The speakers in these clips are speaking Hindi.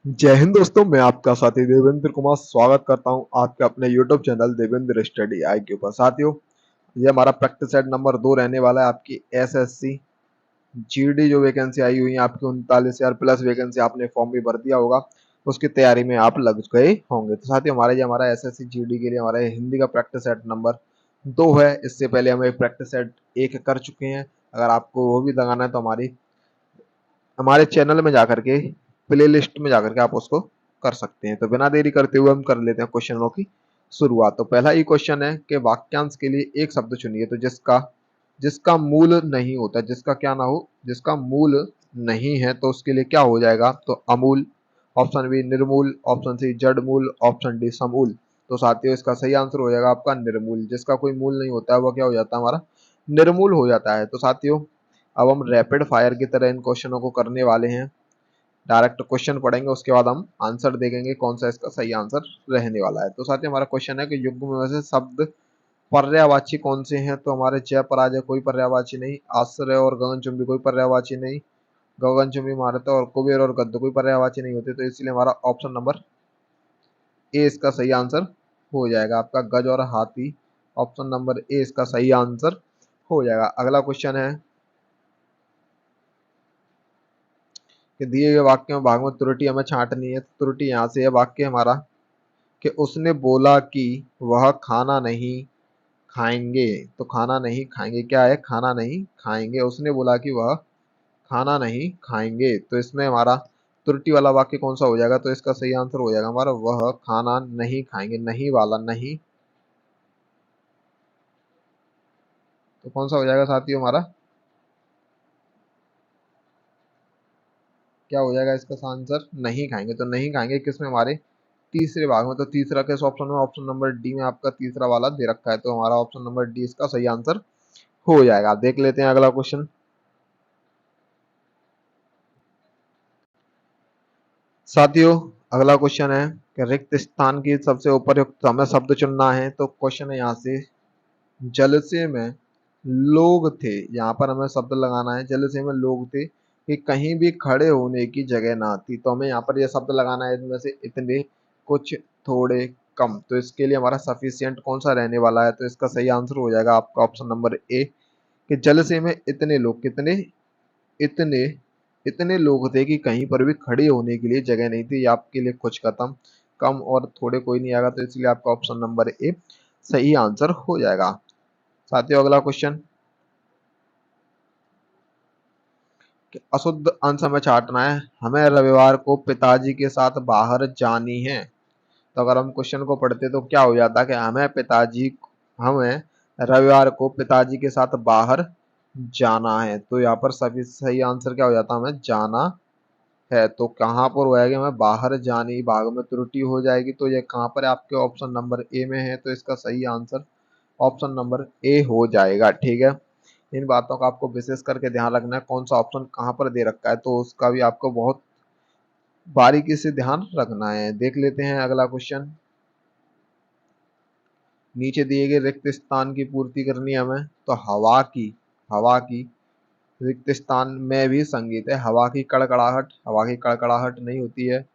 जय हिंद दोस्तों, मैं आपका साथी देवेंद्र कुमार स्वागत करता हूं आपके अपने YouTube चैनल देवेंद्र स्टडी आई के ऊपर। साथियों, ये हमारा प्रैक्टिस सेट नंबर 2 रहने वाला है। आपकी एसएससी जीडी जो वैकेंसी आई हुई है, आपकी 39,000 प्लस वैकेंसी, आपने फॉर्म भी भर दिया होगा, उसकी तैयारी में आप लग गए होंगे। तो साथियों, हमारा एसएससी जीडी के लिए हमारा हिंदी का प्रैक्टिस सेट नंबर 2 है। इससे पहले हम एक प्रैक्टिस सेट 1 कर चुके हैं। अगर आपको वो भी लगाना है तो हमारे चैनल में जाकर के प्ले लिस्ट में जाकर के आप उसको कर सकते हैं। तो बिना देरी करते हुए हम कर लेते हैं क्वेश्चनों की शुरुआत। तो पहला ही क्वेश्चन है कि वाक्यांश के लिए एक शब्द चुनिए तो जिसका जिसका मूल नहीं होता, जिसका क्या ना हो, जिसका मूल नहीं है, तो उसके लिए क्या हो जाएगा? तो अमूल, ऑप्शन बी निर्मूल, ऑप्शन सी जड़ मूल, ऑप्शन डी समूल। तो साथियों, इसका सही आंसर हो जाएगा आपका निर्मूल। जिसका कोई मूल नहीं होता है वो क्या हो जाता है? हमारा निर्मूल हो जाता है। तो साथियों, अब हम रैपिड फायर की तरह इन क्वेश्चनों को करने वाले हैं। डायरेक्ट क्वेश्चन पढ़ेंगे, उसके बाद हम आंसर देखेंगे कौन सा इसका सही आंसर रहने वाला है। तो साथियों, हमारा क्वेश्चन है कि युग्म में से शब्द पर्यायवाची कौन से हैं? तो हमारे जय पराजय कोई पर्यायवाची नहीं, आश्रय और गगनचुंबी कोई पर्यायवाची नहीं, गगनचुंबी मारता और कुबेर और गद्द कोई पर्यायवाची नहीं होते। तो इसलिए हमारा ऑप्शन नंबर ए इसका सही आंसर हो जाएगा। आपका गज और हाथी, ऑप्शन नंबर ए इसका सही आंसर हो जाएगा। अगला क्वेश्चन है कि दिए गए वाक्य में भाग में त्रुटि हमें छांटनी है। तो त्रुटि यहाँ से है, वाक्य हमारा कि उसने बोला कि वह खाना नहीं खाएंगे। तो खाना नहीं खाएंगे क्या है? खाना नहीं खाएंगे। उसने बोला कि वह खाना नहीं खाएंगे। तो इसमें हमारा त्रुटि वाला वाक्य कौन सा हो जाएगा? तो इसका सही आंसर हो जाएगा हमारा वह खाना नहीं खाएंगे। नहीं वाला नहीं, तो कौन सा हो जाएगा साथियों? हमारा क्या हो जाएगा इसका आंसर? नहीं खाएंगे। तो नहीं खाएंगे किसमें? हमारे तीसरे भाग में। तो तीसरा किस ऑप्शन में? ऑप्शन नंबर डी में आपका तीसरा वाला दे रखा है। तो हमारा ऑप्शन नंबर डी इसका सही आंसर हो जाएगा। देख लेते हैं अगला क्वेश्चन। साथियों, अगला क्वेश्चन है कि रिक्त स्थान की सबसे उपयुक्त हमें शब्द चुनना है। तो क्वेश्चन है यहाँ से, जलसे में लोग थे। यहाँ पर हमें शब्द लगाना है, जलसे में लोग थे कि कहीं भी खड़े होने की जगह ना थी। तो हमें यहाँ पर यह शब्द लगाना है, इनमें से इतने, कुछ, थोड़े, कम। तो इसके लिए हमारा सफिशियंट कौन सा रहने वाला है? तो इसका सही आंसर हो जाएगा आपका ऑप्शन नंबर ए कि जलसे में इतने लोग, कितने, इतने, इतने लोग थे कि कहीं पर भी खड़े होने के लिए जगह नहीं थी। ये आपके लिए कुछ खत्म, कम और थोड़े कोई नहीं आएगा। तो इसलिए आपका ऑप्शन नंबर ए सही आंसर हो जाएगा। साथियों, अगला क्वेश्चन, अशुद्ध अंश हमें छांटना है। हमें रविवार को पिताजी के साथ बाहर जानी है। तो अगर हम क्वेश्चन को पढ़ते तो क्या हो जाता कि हमें रविवार को पिताजी के साथ बाहर जाना है। तो यहाँ पर सभी सही आंसर क्या हो जाता? हमें जाना है। तो कहाँ पर होएगा? हमें बाहर जानी भाग में त्रुटि हो जाएगी। तो ये कहाँ पर है? आपके ऑप्शन नंबर ए में है। तो इसका सही आंसर ऑप्शन नंबर ए हो जाएगा। ठीक है, इन बातों का आपको विशेष करके ध्यान रखना है, कौन सा ऑप्शन कहाँ पर दे रखा है, तो उसका भी आपको बहुत बारीकी से ध्यान रखना है। देख लेते हैं अगला क्वेश्चन। नीचे दिए गए रिक्त स्थान की पूर्ति करनी है हमें। तो हवा की रिक्त स्थान में भी संगीत है। हवा की कड़कड़ाहट नहीं होती है,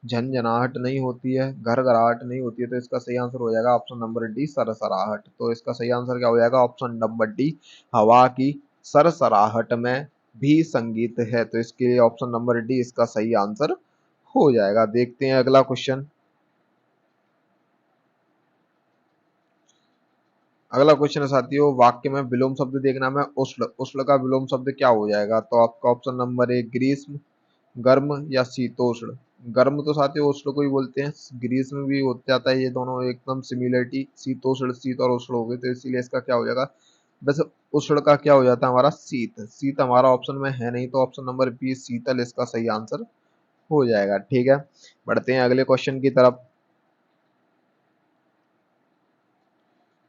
झंझनाहट नहीं होती है, घरघराहट नहीं होती है। तो इसका सही आंसर हो जाएगा ऑप्शन नंबर डी सरसराहट। तो इसका सही आंसर क्या हो जाएगा? ऑप्शन नंबर डी, हवा की सरसराहट में भी संगीत है। तो इसके लिए ऑप्शन नंबर डी इसका सही आंसर हो जाएगा। देखते हैं अगला क्वेश्चन। अगला क्वेश्चन है साथियों, वाक्य में विलोम शब्द देखना है। उष्ण, उष्ण का विलोम शब्द क्या हो जाएगा? तो आपका ऑप्शन नंबर ए ग्रीष्म, गर्म या शीतोष्ण। गर्म तो साथियों उष्ण को ही बोलते हैं, ग्रीष्म भी हो जाता है। ये दोनों एकदम सिमिलरिटी, शीतोष्ण, शीत और उष्ण हो गए। तो इसीलिए इसका क्या हो जाएगा? वैसे उष्ण का क्या हो जाता है? हमारा शीत। शीत हमारा ऑप्शन में है नहीं, तो ऑप्शन नंबर बी शीतल इसका सही आंसर हो जाएगा। ठीक है, बढ़ते हैं अगले क्वेश्चन की तरफ।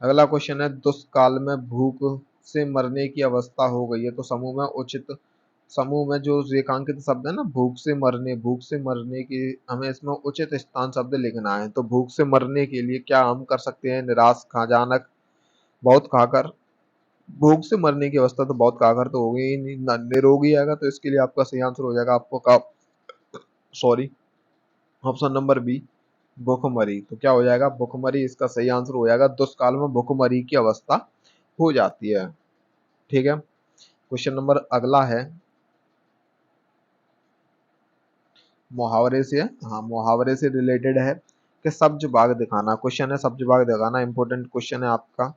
अगला क्वेश्चन है, दुष्काल में भूख से मरने की अवस्था हो गई है। तो समूह में जो रेखांकित शब्द है ना, भूख से मरने की, हमें इसमें उचित स्थान शब्द लिखना है। तो भूख से मरने के लिए क्या हम कर सकते हैं? निराश, खाजानक, बहुत खाकर। भूख से मरने की अवस्था तो बहुत खाकर तो हो गई ही नहीं, निरोगी आएगा। तो इसके लिए आपका सही आंसर हो जाएगा आपको का, सॉरी, ऑप्शन नंबर बी भुखमरी। तो क्या हो जाएगा, भुखमरी इसका सही आंसर हो जाएगा। दुष्काल में भुखमरी की अवस्था हो जाती है। ठीक है, क्वेश्चन नंबर अगला है मुहावरे से। हाँ, मुहावरे से रिलेटेड है कि सब्ज बाग दिखाना। क्वेश्चन है सब्ज बाग दिखाना, इंपॉर्टेंट क्वेश्चन है आपका।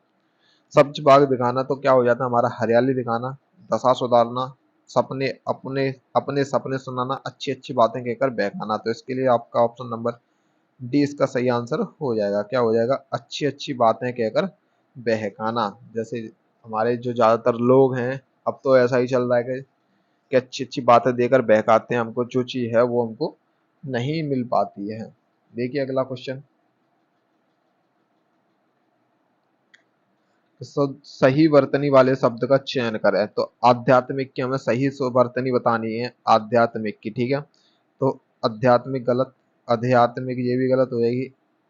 सब्ज बाग दिखाना तो क्या हो जाता है हमारा, हरियाली दिखाना, दशा सुधारना, सपने अपने अपने सपने सुनाना, अच्छी अच्छी बातें कहकर बहकाना। तो इसके लिए आपका ऑप्शन नंबर डी इसका सही आंसर हो जाएगा। क्या हो जाएगा, अच्छी अच्छी बातें कहकर बहकाना। जैसे हमारे जो ज्यादातर लोग हैं, अब तो ऐसा ही चल रहा है कि अच्छी अच्छी बातें देकर बहकाते हैं, हमको जो चीज है वो हमको नहीं मिल पाती है। देखिए अगला क्वेश्चन, सही वर्तनी वाले शब्द का चयन करें। तो आध्यात्मिक की हमें सही वर्तनी बतानी है, आध्यात्मिक की। ठीक है, तो आध्यात्मिक गलत, आध्यात्मिक ये भी गलत हो जाएगी।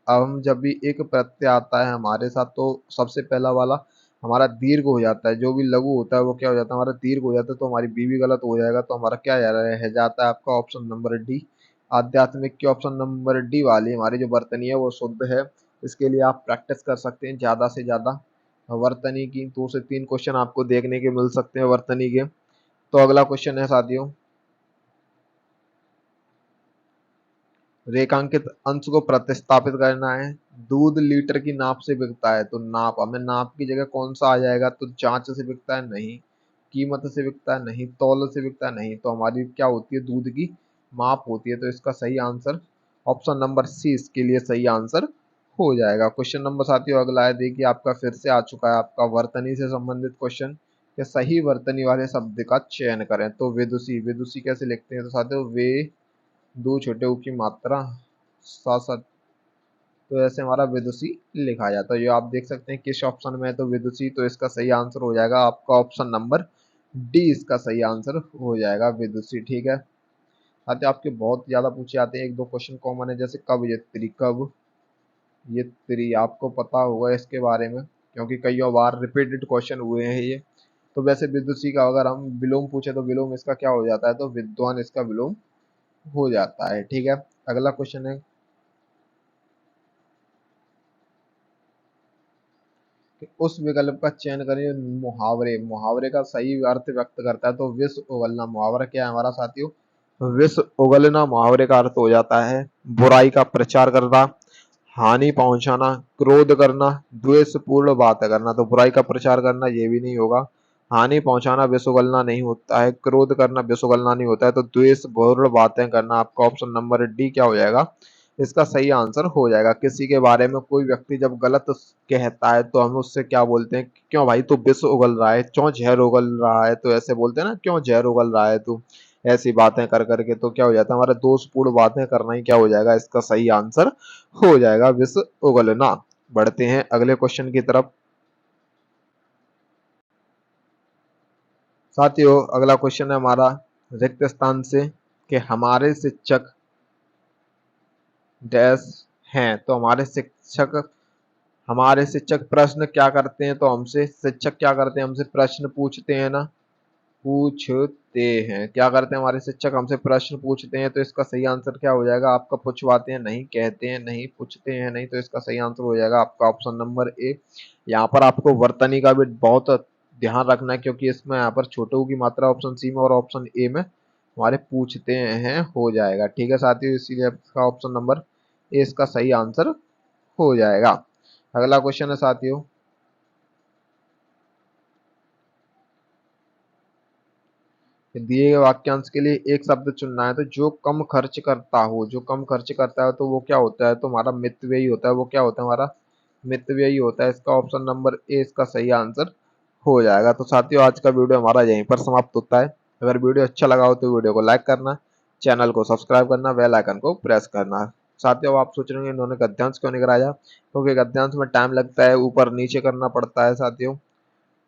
अब हम जब भी एक प्रत्यय आता है हमारे साथ, तो सबसे पहला वाला हमारा दीर्घ हो जाता है। जो भी लघु होता है वो क्या हो जाता है, हमारा दीर्घ हो जाता है। तो हमारी बी भी गलत हो जाएगा। तो हमारा क्या रह जाता है आपका ऑप्शन नंबर डी। आध्यात्मिक की ऑप्शन नंबर डी वाली हमारी जो वर्तनी है वो शुद्ध है। इसके लिए आप प्रैक्टिस कर सकते हैं ज्यादा से ज्यादा वर्तनी की। 2 से 3 क्वेश्चन आपको देखने के मिल सकते हैं वर्तनी के। तो अगला क्वेश्चन है साथियों, रेखांकित अंश को प्रतिस्थापित करना है। दूध लीटर की नाप से बिकता है। तो नाप, हमें नाप की जगह कौन सा आ जाएगा, तो जांच से बिकता है नहीं, कीमत से बिकता है नहीं, तौल से बिकता है नहीं। तो हमारी क्या होती है, दूध की माप होती है। तो इसका सही आंसर ऑप्शन नंबर सी इसके लिए सही आंसर हो जाएगा। क्वेश्चन नंबर साथियों अगला है, देखिए आपका फिर से आ चुका है आपका वर्तनी से संबंधित क्वेश्चन कि सही वर्तनी वाले शब्द का चयन करें। तो विदुषी, विदुषी कैसे लिखते हैं, तो साथियों वे दो छोटे ऊ की मात्रा साथ साथ, तो ऐसे हमारा विदुषी लिखा जाता है। ये आप देख सकते हैं किस ऑप्शन में है, तो विदुषी। तो इसका सही आंसर हो जाएगा आपका ऑप्शन नंबर डी इसका सही आंसर हो जाएगा, विदुषी। ठीक है, आते आपके बहुत ज्यादा पूछे आते हैं, एक दो क्वेश्चन कॉमन है, जैसे कब ये त्री, कब ये त्री, आपको पता होगा इसके बारे में क्योंकि कई बार रिपीटेड क्वेश्चन हुए हैं ये। तो वैसे विदुषी का अगर हम विलोम पूछे तो विलोम इसका क्या हो जाता है, तो विद्वान इसका विलोम हो जाता है। ठीक है, अगला क्वेश्चन है कि उस विकल्प का चयन करें जो मुहावरे, मुहावरे का सही अर्थ व्यक्त करता है। तो विष उगलना मुहावरा क्या है हमारा साथियों, विष उगलना मुहावरे का अर्थ हो जाता है बुराई का प्रचार करना, हानि पहुंचाना, क्रोध करना, द्वेषपूर्ण बात करना। तो बुराई का प्रचार करना ये भी नहीं होगा, हानि पहुंचाना विष उगलना नहीं होता है, क्रोध करना विष उगलना नहीं होता है। तो द्वेषपूर्ण बातें करना आपका ऑप्शन नंबर डी क्या हो जाएगा, इसका सही आंसर हो जाएगा। किसी के बारे में कोई व्यक्ति जब गलत कहता है तो हम उससे क्या बोलते हैं, क्यों भाई तू विष उगल रहा है, क्यों जहर उगल रहा है। तो ऐसे बोलते हैं ना, क्यों जहर उगल रहा है तू, ऐसी बातें कर करके। तो क्या हो जाता है हमारा दोषपूर्ण बातें करना ही क्या हो जाएगा, इसका सही आंसर हो जाएगा विष उगलना। बढ़ते हैं अगले क्वेश्चन की तरफ साथियों। अगला क्वेश्चन है हमारा रिक्त स्थान से कि हमारे शिक्षक डैश हैं। तो हमारे शिक्षक प्रश्न क्या करते हैं, तो हमसे शिक्षक क्या करते हैं, हमसे प्रश्न पूछते हैं ना, पूछते हैं। क्या करते हैं हमारे शिक्षक, हमसे प्रश्न पूछते हैं। तो इसका सही आंसर क्या हो जाएगा आपका, पूछवाते हैं नहीं, कहते हैं नहीं, पूछते हैं नहीं। तो इसका सही आंसर हो जाएगा आपका ऑप्शन नंबर ए। यहाँ पर आपको वर्तनी का भी बहुत ध्यान रखना है क्योंकि इसमें यहाँ पर छोटों की मात्रा ऑप्शन सी में और ऑप्शन ए में हमारे पूछते हैं हो जाएगा। ठीक है साथियों, इसीलिए आपका ऑप्शन नंबर ए इसका सही आंसर हो जाएगा। अगला क्वेश्चन है साथियों, दिए गए वाक्यांश के लिए एक शब्द चुनना है। तो जो कम खर्च करता हो, जो कम खर्च करता है तो वो क्या होता है, तो हमारा मितव्ययी होता है। वो क्या होता है हमारा मितव्ययी होता है। इसका ऑप्शन नंबर ए इसका सही आंसर हो जाएगा। तो साथियों आज का वीडियो हमारा यहीं पर समाप्त होता है। अगर वीडियो अच्छा लगा हो तो वीडियो को लाइक करना, चैनल को सब्सक्राइब करना, बेल आइकन को प्रेस करना। साथियों आप सोच रहे होंगे इन्होंने गद्यांश क्यों नहीं कराया, क्योंकि गद्यांश में टाइम लगता है, ऊपर नीचे करना पड़ता है साथियों।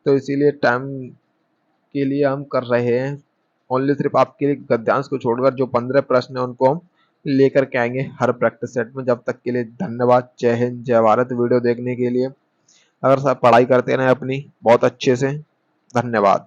तो इसीलिए टाइम के लिए हम कर रहे हैं। ओनली सिर्फ आपके लिए गद्यांश को छोड़कर जो 15 प्रश्न है उनको हम लेकर के आएंगे हर प्रैक्टिस सेट में। जब तक के लिए धन्यवाद, जय हिंद जय भारत। वीडियो देखने के लिए अगर सब पढ़ाई करते रहे अपनी बहुत अच्छे से, धन्यवाद।